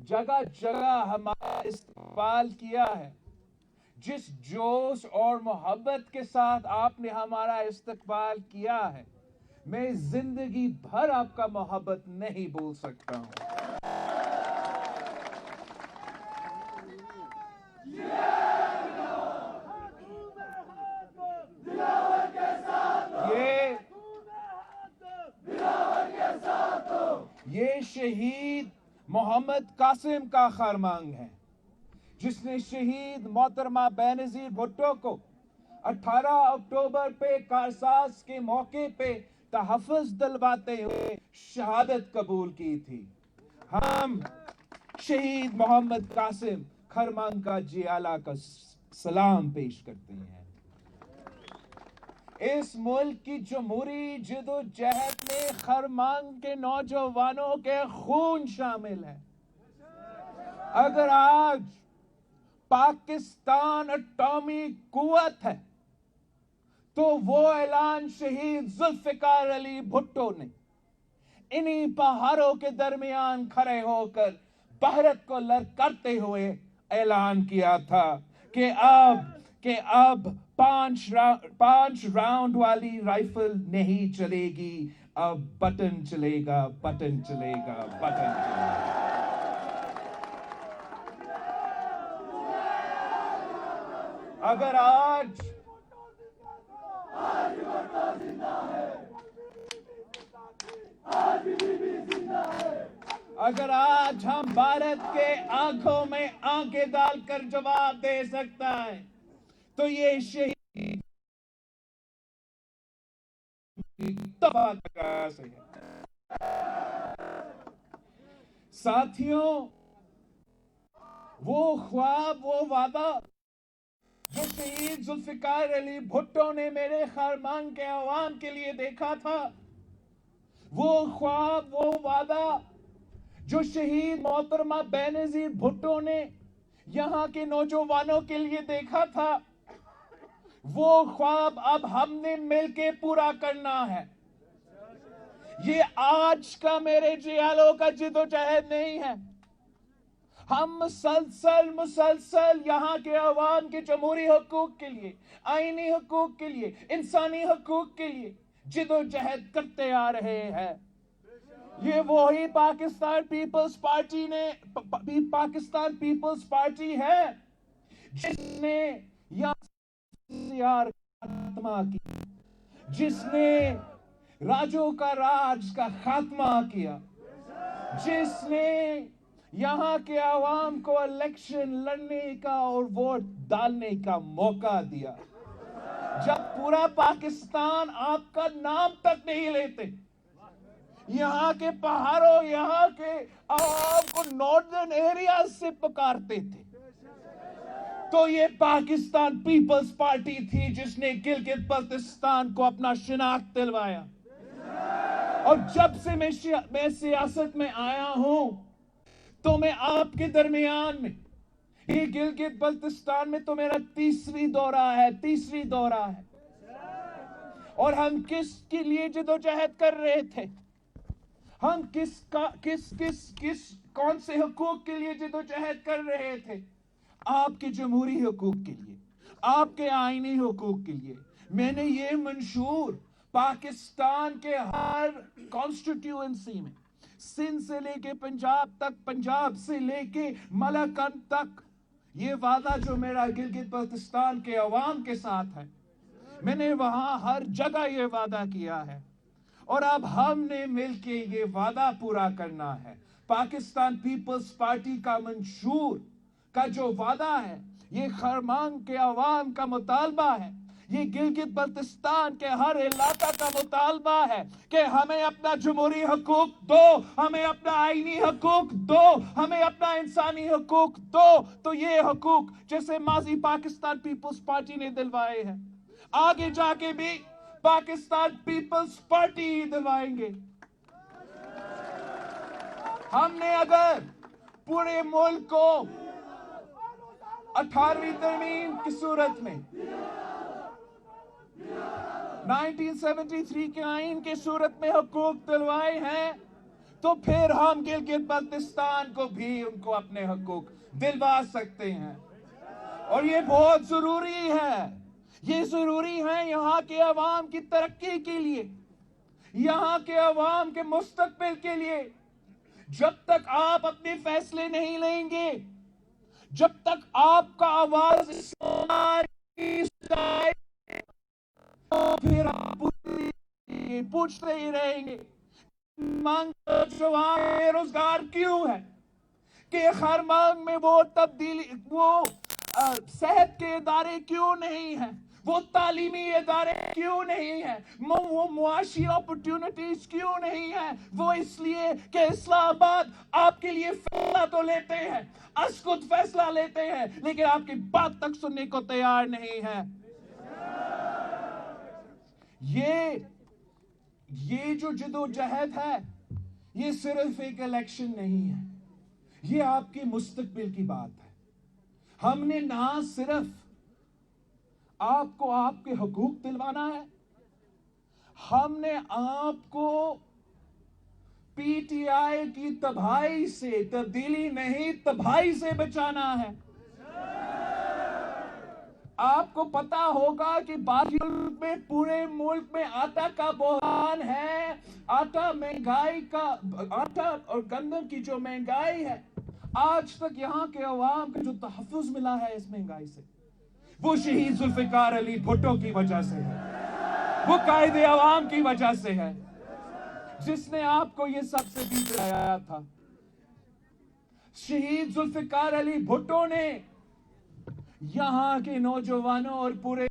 جگہ جگہ ہمارا استقبال کیا ہے. جس جوش اور محبت کے ساتھ آپ نے ہمارا استقبال کیا ہے، میں زندگی بھر آپ کا محبت نہیں بھول سکتا ہوں. یہ شہید محمد قاسم کا خرمانگ ہے، جس نے شہید محترمہ بینظیر بھٹو کو 18 اکتوبر پہ کارساز کے موقع پہ تحفظ دلواتے ہوئے شہادت قبول کی تھی. ہم شہید محمد قاسم خرمانگ کا جیالہ کا سلام پیش کرتے ہیں. اس ملک کی جمہوری جدوجہد میں خرمانگ کے نوجوانوں کے خون شامل ہے. اگر آج پاکستان اٹامک قوت ہے تو وہ اعلان شہید ذوالفقار علی بھٹو نے انہی پہاڑوں کے درمیان کھڑے ہو کر بھارت کو للکارتے ہوئے اعلان کیا تھا کہ اب 5 راؤنڈ والی رائفل نہیں چلے گی، اب بٹن چلے گا، بٹن چلے گا، بٹن چلے گا. اگر آج ہم بھارت کے آنکھوں میں آنکھیں ڈال کر جواب دے سکتا ہے تو یہ شہید سے ہے. ساتھیوں، وہ خواب، وہ وعدہ جو شہید ذوالفقار علی بھٹو نے میرے خرمانگ کے عوام کے لیے دیکھا تھا، وہ خواب، وہ وعدہ جو شہید محترمہ بینظیر بھٹو نے یہاں کے نوجوانوں کے لیے دیکھا تھا، وہ خواب اب ہم نے مل کے پورا کرنا ہے. یہ آج کا میرے جیالوں کا جدوجہد نہیں ہے. ہم مسلسل یہاں کے عوام کے جمہوری حقوق کے لیے، آئینی حقوق کے لیے، انسانی حقوق کے لیے جدوجہد کرتے آ رہے ہیں. یہ وہی پاکستان پیپلز پارٹی ہے جس نے یہاں خاتمہ کیا، جس نے راجو کا راج کا خاتمہ کیا، جس نے یہاں کے عوام کو الیکشن لڑنے کا اور ووٹ ڈالنے کا موقع دیا. جب پورا پاکستان آپ کا نام تک نہیں لیتے، یہاں کے پہاڑوں، یہاں کے عوام کو ناردرن ایریاز سے پکارتے تھے، تو یہ پاکستان پیپلز پارٹی تھی جس نے گلگت بلتستان کو اپنا شناخت دلوایا. اور جب سے میں سیاست میں آیا ہوں تو میں آپ کے درمیان میں، یہ گلگت بلتستان میں تو میرا تیسری دورہ ہے. اور ہم کس کے لیے جدوجہد کر رہے تھے؟ ہم کون سے حقوق کے لیے جدوجہد کر رہے تھے؟ آپ کے جمہوری حقوق کے لیے، آپ کے آئینی حقوق کے لیے. میں نے یہ منشور پاکستان کے ہر کانسٹیٹیوئنسی میں، سندھ سے لے کے پنجاب تک، پنجاب سے لے کے ملاکنڈ تک، یہ وعدہ جو میرا گلگت بلتستان کے عوام کے ساتھ ہے، میں نے وہاں ہر جگہ یہ وعدہ کیا ہے. اور اب ہم نے مل کے یہ وعدہ پورا کرنا ہے. پاکستان پیپلز پارٹی کا منشور کا جو وعدہ ہے، یہ خرمانگ کے عوام کا مطالبہ ہے، یہ گلگت بلتستان کے ہر علاقہ کا مطالبہ ہے کہ ہمیں اپنا جمہوری حقوق دو، ہمیں اپنا آئینی حقوق دو، ہمیں اپنا انسانی حقوق دو. تو یہ حقوق جیسے ماضی پاکستان پیپلز پارٹی نے دلوائے ہیں، آگے جا کے بھی پاکستان پیپلز پارٹی دلوائیں گے. ہم نے اگر پورے ملک کو 18ویں ترمیم کی صورت میں، 1973 کے آئین کی صورت میں حقوق دلوائے ہیں، تو پھر ہم گلگت بلتستان کو بھی ان کو اپنے حقوق دلوا سکتے ہیں. اور یہ بہت ضروری ہے. یہ ضروری ہے یہاں کے عوام کی ترقی کے لیے, یہاں کے عوام کے مستقبل کے لیے. جب تک آپ اپنے فیصلے نہیں لیں گے, جب تک آپ کا آواز پھر آپ پوچھتے ہی رہیں گے جوان بے روزگار کیوں ہے, کہ ہر مانگ میں وہ تبدیلی, وہ صحت کے ادارے کیوں نہیں ہیں, وہ تعلیمی ادارے کیوں نہیں ہیں, وہ معاشی اپرچونٹیز کیوں نہیں ہیں. وہ اس لیے کہ اسلام آباد آپ کے لیے فیصلہ تو لیتے ہیں, اسکت فیصلہ لیتے ہیں, لیکن آپ کی بات تک سننے کو تیار نہیں ہے. یہ جو جدوجہد ہے, یہ صرف ایک الیکشن نہیں ہے, یہ آپ کے مستقبل کی بات ہے. ہم نے نہ صرف آپ کو آپ کے حقوق دلوانا ہے, ہم نے آپ کو پی ٹی آئی کی تباہی سے, تبدیلی نہیں تباہی سے بچانا ہے. آپ کو پتا ہوگا کہ باقی ملک میں, پورے ملک میں آٹا کا بحران ہے, آٹا مہنگائی کا, آٹا اور گندم کی جو مہنگائی ہے, آج تک یہاں کے عوام کو جو تحفظ ملا ہے اس مہنگائی سے, وہ شہید ذوالفقار علی بھٹو کی وجہ سے ہے, وہ قائد عوام کی وجہ سے ہے, جس نے آپ کو یہ سب سے بھی دلایا تھا. شہید ذوالفقار علی بھٹو نے یہاں کے نوجوانوں اور پورے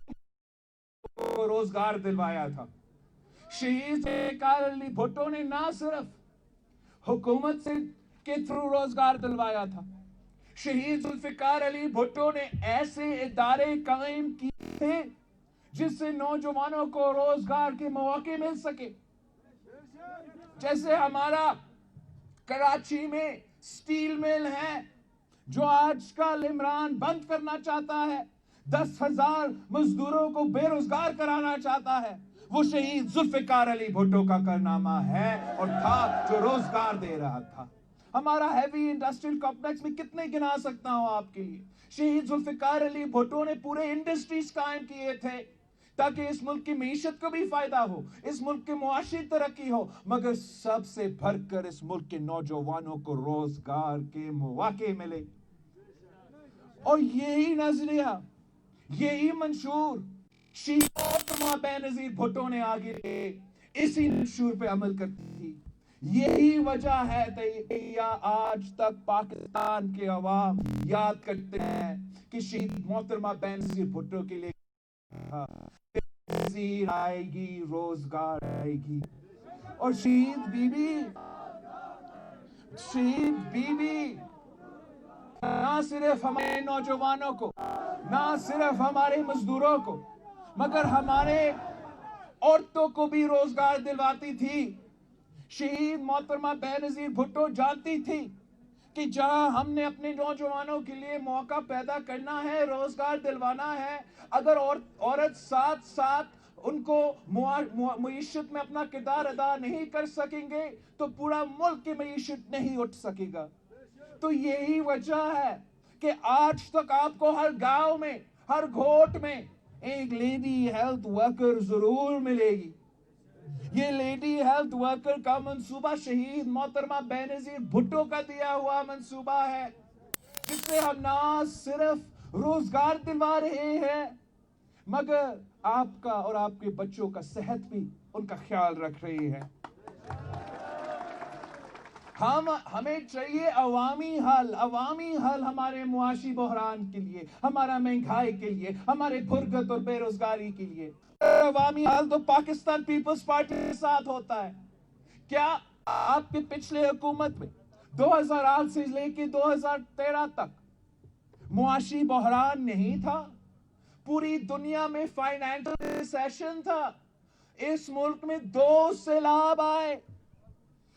کو روزگار دلوایا تھا. شہید ذوالفقار علی بھٹو نے نہ صرف حکومت سے کے تھرو روزگار دلوایا تھا, شہید ذوالفقار علی بھٹو نے ایسے ادارے قائم کیے تھے جس سے نوجوانوں کو روزگار کے مواقع مل سکے. جیسے ہمارا کراچی میں سٹیل مل ہے جو آج کل عمران بند کرنا چاہتا ہے, 10,000 مزدوروں کو بے روزگار کرانا چاہتا ہے, وہ شہید ذوالفقار علی بھٹو کا کارنامہ ہے اور تھا جو روزگار دے رہا تھا. ہمارا ہیوی انڈسٹریل کمپلیکس میں کتنے گنا سکتا ہوں آپ کے لیے. شہید ذوالفقار علی بھٹو نے پورے انڈسٹریز قائم کیے تھے تاکہ اس ملک کی معیشت کو بھی فائدہ ہو, اس ملک کی معاشی ترقی ہو, مگر سب سے بڑھ کر اس ملک کے نوجوانوں کو روزگار کے مواقع ملے. اور یہی نظریہ, یہی منشور شہید محترمہ بینظیر بھٹو نے آگے لے, اسی منشور پہ عمل کرتی تھی. یہی وجہ ہے کہ آج تک پاکستان کے عوام یاد کرتے ہیں کہ شہید محترمہ بینظیر بھٹو کے لیے تنظیر آئے گی, روزگار آئے گی. اور شہید بی بی نہ صرف ہمارے نوجوانوں کو, نہ صرف ہمارے مزدوروں کو, مگر ہمارے عورتوں کو بھی روزگار دلواتی تھی. شہید محترمہ بینظیر بھٹو جانتی تھی کہ جہاں ہم نے اپنے نوجوانوں کے لیے موقع پیدا کرنا ہے, روزگار دلوانا ہے, اگر عورت ساتھ ساتھ ان کو معیشت میں اپنا کردار ادا نہیں کر سکیں گے تو پورا ملک کی معیشت نہیں اٹھ سکے گا. تو یہی وجہ ہے کہ آج تک آپ کو ہر گاؤں میں, ہر گھوٹ میں ایک لیڈی ہیلتھ ورکر ضرور ملے گی. یہ لیڈی ہیلتھ ورکر کا منصوبہ شہید محترمہ بینظیر بھٹو کا دیا ہوا منصوبہ ہے, جس سے ہم نہ صرف روزگار دلوا رہے ہیں مگر آپ کا اور آپ کے بچوں کا صحت بھی ان کا خیال رکھ رہی ہے. ہمیں چاہیے عوامی حل ہمارے معاشی بحران کے لیے, ہمارا مہنگائی کے لیے, ہمارے بھرگت اور بے روزگاری کے لیے. عوامی حل تو پاکستان پیپلز پارٹی کے ساتھ ہوتا ہے. کیا آپ کے پچھلے حکومت میں 2008 سے لے کے 2013 تک معاشی بحران نہیں تھا؟ پوری دنیا میں فائنینشل ریسیشن تھا, اس ملک میں 2 سیلاب آئے,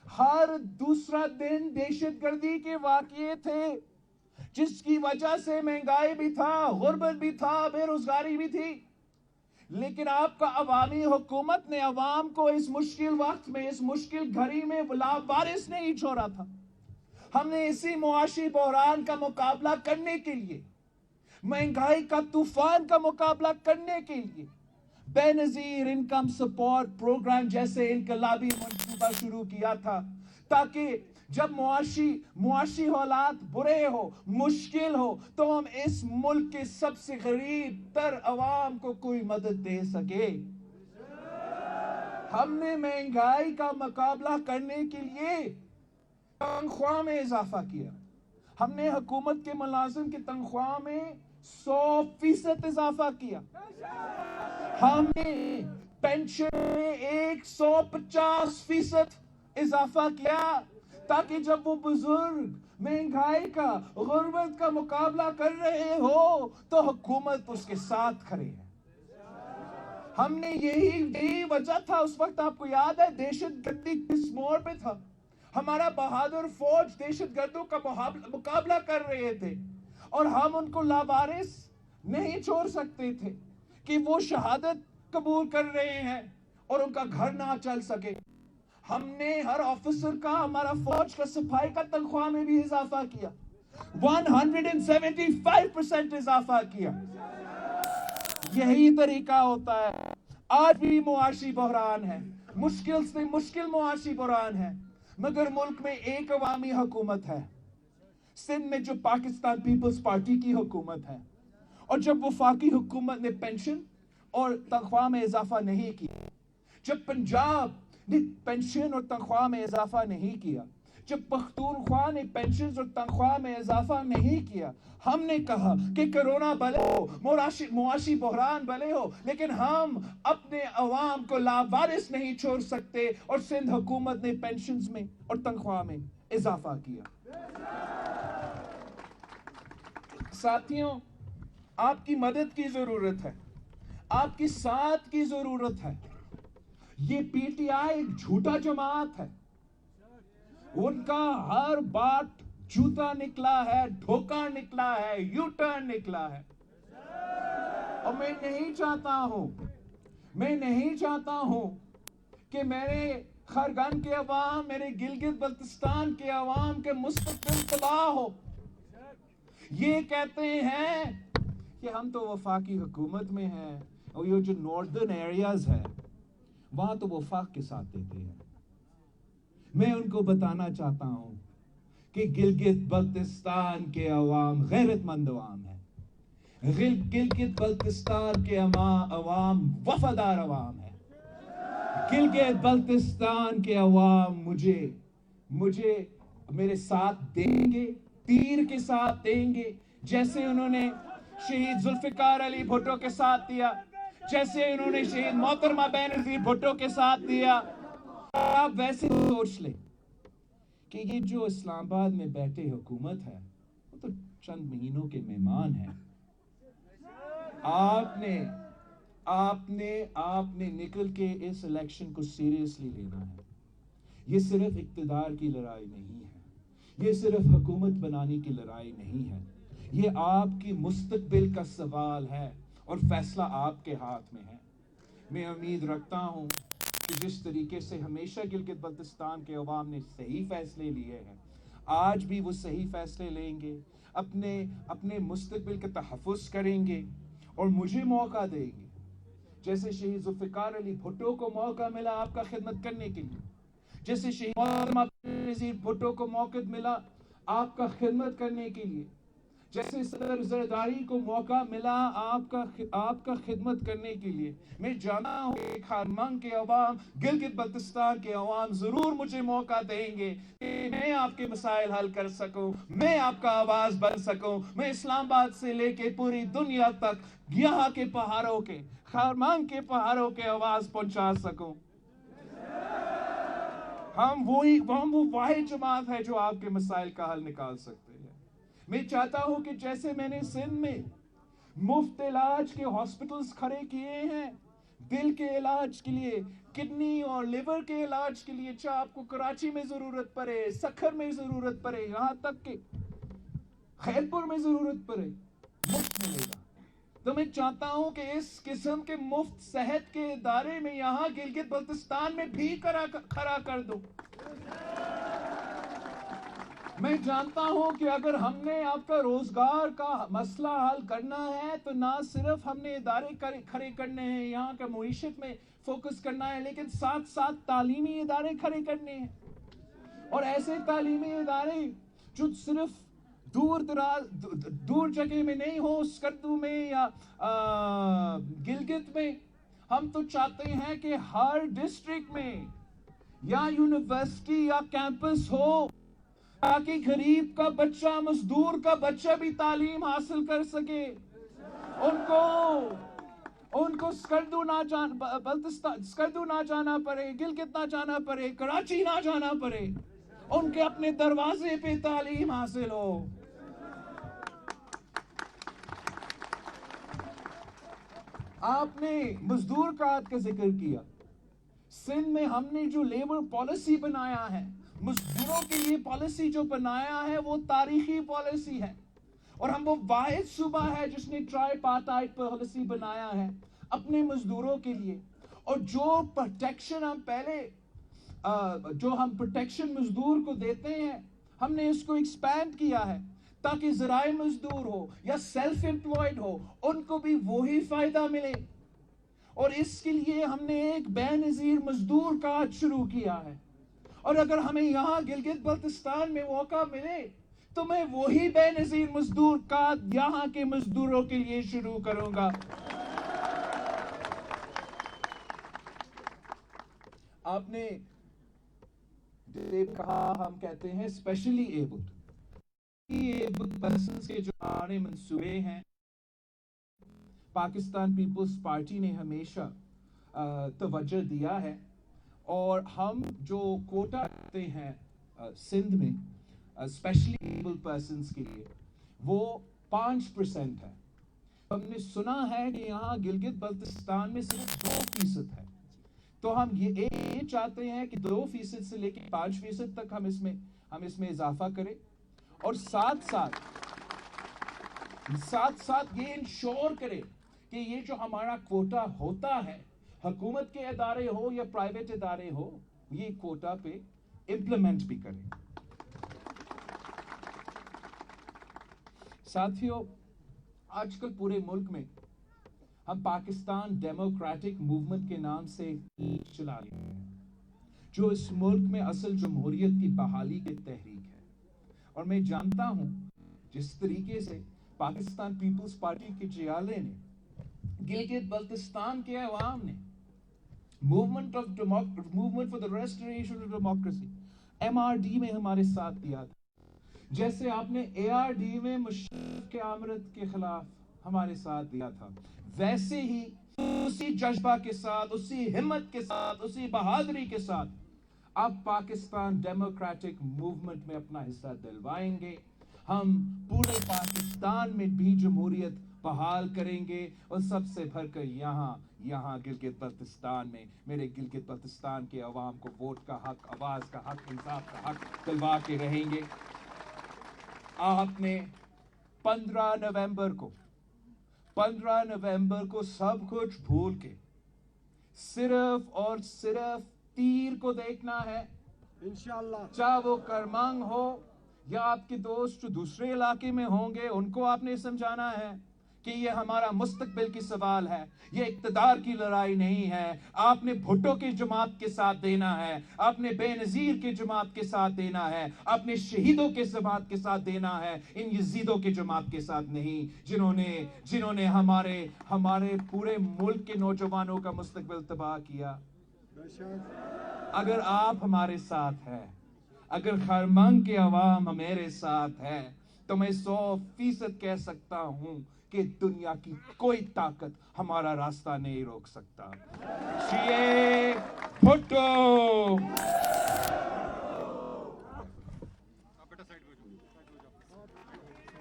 ہر دوسرا دن دہشت گردی کے واقعے تھے, جس کی وجہ سے مہنگائی بھی تھا, غربت بھی تھا, بے روزگاری بھی تھی. لیکن آپ کا عوامی حکومت نے عوام کو اس مشکل وقت میں، اس مشکل گھڑی میں لاوارث نہیں چھوڑا تھا۔ ہم نے اسی معاشی بحران کا مقابلہ کرنے کے لیے، مہنگائی کا طوفان کا مقابلہ کرنے کے لیے بے نظیر انکم سپورٹ پروگرام جیسے انقلابی منصوبہ شروع کیا تھا، تاکہ جب معاشی حالات برے ہو، مشکل ہو، تو ہم اس ملک کے سب سے غریب تر عوام کو کوئی مدد دے سکے۔ ہم نے مہنگائی کا مقابلہ کرنے کے لیے تنخواہ میں اضافہ کیا۔ ہم نے حکومت کے ملازم کی تنخواہ میں 100% اضافہ کیا۔ ہم نے پینشن میں 150% اضافہ کیا، تاکہ جب وہ بزرگ مہنگائی کا، غربت کا مقابلہ کر رہے ہو تو حکومت اس کے ساتھ کھڑے ہے۔ ہم نے یہی وجہ تھا، اس وقت آپ کو یاد ہے دہشت گردی کس موڑ پہ تھا؟ ہمارا بہادر فوج دہشت گردوں کا مقابلہ کر رہے تھے، اور ہم ان کو لاوارث نہیں چھوڑ سکتے تھے کہ وہ شہادت قبول کر رہے ہیں اور ان کا گھر نہ چل سکے۔ ہم نے ہر آفیسر کا، ہمارا فوج کا، سپاہی کا تنخواہ میں بھی اضافہ کیا، 175% اضافہ کیا۔ یہی طریقہ ہوتا ہے۔ آج بھی معاشی بحران ہے، مشکل سے مشکل معاشی بحران ہے، مگر ملک میں ایک عوامی حکومت ہے، سندھ میں جو پاکستان پیپلز پارٹی کی حکومت ہے۔ اور جب وفاقی حکومت نے پینشن اور تنخواہ میں اضافہ نہیں کیا، جب پنجاب نے پینشن اور تنخواہ میں اضافہ نہیں کیا، جب پختونخوا نے پینشن اور تنخواہ میں اضافہ نہیں کیا، ہم نے کہا کہ کرونا بھلے ہو، معاشی بحران بھلے ہو، لیکن ہم اپنے عوام کو لاوارث نہیں چھوڑ سکتے، اور سندھ حکومت نے پینشنز میں اور تنخواہ میں اضافہ کیا۔ ساتھیوں، آپ کی مدد کی ضرورت ہے، آپ کی ساتھ کی ضرورت ہے۔ یہ پی ٹی آئی ایک جھوٹا جماعت ہے، ان کا ہر بات جھوٹا نکلا ہے، دھوکہ نکلا ہے، یو ٹرن نکلا ہے۔ اور میں نہیں چاہتا ہوں کہ میرے خرگن کے عوام، میرے گلگت بلتستان کے عوام کے مستقبل تباہ ہو۔ یہ کہتے ہیں کہ ہم تو وفاقی حکومت میں ہیں، اور یہ جو ناردرن ایریاز ہے وہاں تو وفاق کے ساتھ دیتے ہیں۔ میں ان کو بتانا چاہتا ہوں کہ گلگت بلتستان کے عوام غیرت مند عوام ہے، گلگت بلتستان کے عوام وفادار عوام ہے، گلگت بلتستان کے عوام مجھے میرے ساتھ دیں گے، تیر کے ساتھ دیں گے، جیسے انہوں نے شہید ذوالفقار علی بھٹو کے ساتھ دیا، جیسے انہوں نے شہید محترمہ بینظیر بھٹو کے ساتھ دیا۔ آپ ویسے سوچ لیں کہ یہ جو اسلام آباد میں بیٹھے حکومت ہے وہ تو چند مہینوں کے مہمان ہیں۔ آپ نے نکل کے اس الیکشن کو سیریسلی لینا ہے۔ یہ صرف اقتدار کی لڑائی نہیں ہے، یہ صرف حکومت بنانے کی لڑائی نہیں ہے، یہ آپ کی مستقبل کا سوال ہے، اور فیصلہ آپ کے ہاتھ میں ہے۔ میں امید رکھتا ہوں کہ جس طریقے سے ہمیشہ گلگت بلتستان کے عوام نے صحیح فیصلے لیے ہیں، آج بھی وہ صحیح فیصلے لیں گے، اپنے مستقبل کا تحفظ کریں گے، اور مجھے موقع دیں گے، جیسے شہید ذوالفقار علی بھٹو کو موقع ملا آپ کا خدمت کرنے کے لیے، جیسے شہید محترمہ بینظیر بھٹو کو موقع ملا آپ کا خدمت کرنے کے لیے، جیسے صدر زرداری کو موقع ملا آپ کا خدمت کرنے کے لیے۔ میں جانتا ہوں کہ خارمنگ کے عوام، گلگت بلتستان کے عوام ضرور مجھے موقع دیں گے کہ میں آپ کے مسائل حل کر سکوں، میں آپ کا آواز بن سکوں، میں اسلام آباد سے لے کے پوری دنیا تک یہاں کے پہاڑوں کے، خارمنگ کے پہاڑوں کے آواز پہنچا سکوں۔ ہم وہ واحد جماعت ہے جو آپ کے مسائل کا حل نکال سکتے ہیں۔ میں چاہتا ہوں کہ جیسے میں نے سندھ میں مفت علاج کے ہاسپٹلز کھڑے کیے ہیں، دل کے علاج کے لیے، کڈنی اور لیور کے علاج کے لیے، چاہے آپ کو کراچی میں ضرورت پڑے، سکھر میں ضرورت پڑے، یہاں تک کہ خیرپور میں ضرورت پڑے، مفت ملے گا۔ تو میں چاہتا ہوں کہ اس قسم کے مفت صحت کے ادارے میں یہاں گلگت بلتستان میں بھی کھڑا کر دو. میں جانتا ہوں کہ اگر ہم نے آپ کا روزگار کا مسئلہ حل کرنا ہے تو نہ صرف ہم نے ادارے کھڑے کرنے ہیں، یہاں کا معیشت میں فوکس کرنا ہے، لیکن ساتھ ساتھ تعلیمی ادارے کھڑے کرنے ہیں. اور ایسے تعلیمی ادارے جو صرف دور جگہ میں نہیں ہو، اسکردو میں یا گلگت میں. ہم تو چاہتے ہیں کہ ہر ڈسٹرکٹ میں یا یونیورسٹی یا کیمپس ہو، تاکہ غریب کا بچہ، مزدور کا بچہ بھی تعلیم حاصل کر سکے. ان کو اسکردو نہ جانا پڑے، گلگت نہ جانا پڑے، کراچی نہ جانا پڑے، ان کے اپنے دروازے پہ تعلیم حاصل ہو. آپ نے مزدور کارڈ کا ذکر کیا. سندھ میں ہم نے جو لیبر پالیسی بنایا ہے، مزدوروں کے لیے پالیسی جو بنایا ہے، وہ تاریخی پالیسی ہے. اور ہم وہ واحد صوبہ ہے جس نے ٹرائی پارٹائٹ پالیسی بنایا ہے اپنے مزدوروں کے لیے. اور جو پروٹیکشن ہم پروٹیکشن مزدور کو دیتے ہیں، ہم نے اس کو ایکسپینڈ کیا ہے تاکہ ذرائع مزدور ہو یا سیلف امپلائڈ ہو، ان کو بھی وہی فائدہ ملے. اور اس کے لیے ہم نے ایک بے نظیر مزدور کارڈ شروع کیا ہے. اور اگر ہمیں یہاں گلگت بلتستان میں موقع ملے تو میں وہی بے نظیر مزدور کارڈ یہاں کے مزدوروں کے لیے شروع کروں گا. آپ نے کہا ہم کہتے ہیں اسپیشلی ایبلڈ پرسنز کے جو آنے منصوبے ہیں، پاکستان پیپلز پارٹی نے ہمیشہ توجہ دیا ہے. اور ہم جو کوٹا رکھتے ہیں سندھ میں اسپیشلی ایبلڈ پرسنز کے لیے، وہ 5% ہے. ہم نے سنا ہے کہ یہاں گلگت بلتستان میں صرف 2% ہے. تو ہم یہ چاہتے ہیں کہ 2% سے لے کے 5% تک ہم اس میں اضافہ کریں. اور ساتھ ساتھ یہ انشور کرے کہ یہ جو ہمارا کوٹا ہوتا ہے، حکومت کے ادارے ہو یا پرائیویٹ ادارے ہو، یہ کوٹا پہ امپلیمنٹ بھی کریں. ساتھیوں، آج کل پورے ملک میں ہم پاکستان ڈیموکریٹک موومنٹ کے نام سے چلا رہے ہیں، جو اس ملک میں اصل جمہوریت کی بحالی کی تحریک ہے. اور میں جانتا ہوں جس طریقے سے پاکستان پیپلز پارٹی کے جیالے نے، گلگت بلتستان کے عوام نے movement for the restoration of democracy MRD میں ہمارے ساتھ دیا تھا، جیسے آپ نے ARD میں مشرف کے آمرت کے خلاف ہمارے ساتھ دیا تھا، ویسے ہی اسی جذبہ کے ساتھ، اسی ہمت کے ساتھ، اسی بہادری کے ساتھ آپ پاکستان ڈیموکریٹک موومنٹ میں اپنا حصہ دلوائیں گے. ہم پورے پاکستان میں بھی جمہوریت بحال کریں گے، اور سب سے بڑھ کر یہاں گلگت بلتستان میں میرے گلگت بلتستان کے عوام کو ووٹ کا حق، آواز کا حق، انصاف کا حق دلوا کے رہیں گے. آپ نے 15 نومبر کو سب کچھ بھول کے صرف اور صرف تیر کو دیکھنا ہے. انشاءاللہ چاہے وہ کرمانگ ہو یا آپ کے دوست جو دوسرے علاقے میں ہوں گے، ان کو آپ نے سمجھانا ہے کہ یہ ہمارا مستقبل کی سوال ہے، یہ اقتدار کی لڑائی نہیں ہے. آپ نے بھٹو کی جماعت کے ساتھ دینا ہے، آپ نے بے نظیر کی جماعت کے ساتھ دینا ہے، آپ نے شہیدوں کے جماعت کے ساتھ دینا ہے، ان یزیدوں کی جماعت کے ساتھ نہیں، جنہوں نے ہمارے پورے ملک کے نوجوانوں کا مستقبل تباہ کیا. اگر آپ ہمارے ساتھ ہیں، اگر خرمنگ کے عوام میرے ساتھ ہے، تو میں 100% کہہ سکتا ہوں کہ دنیا کی کوئی طاقت ہمارا راستہ نہیں روک سکتا. بھٹو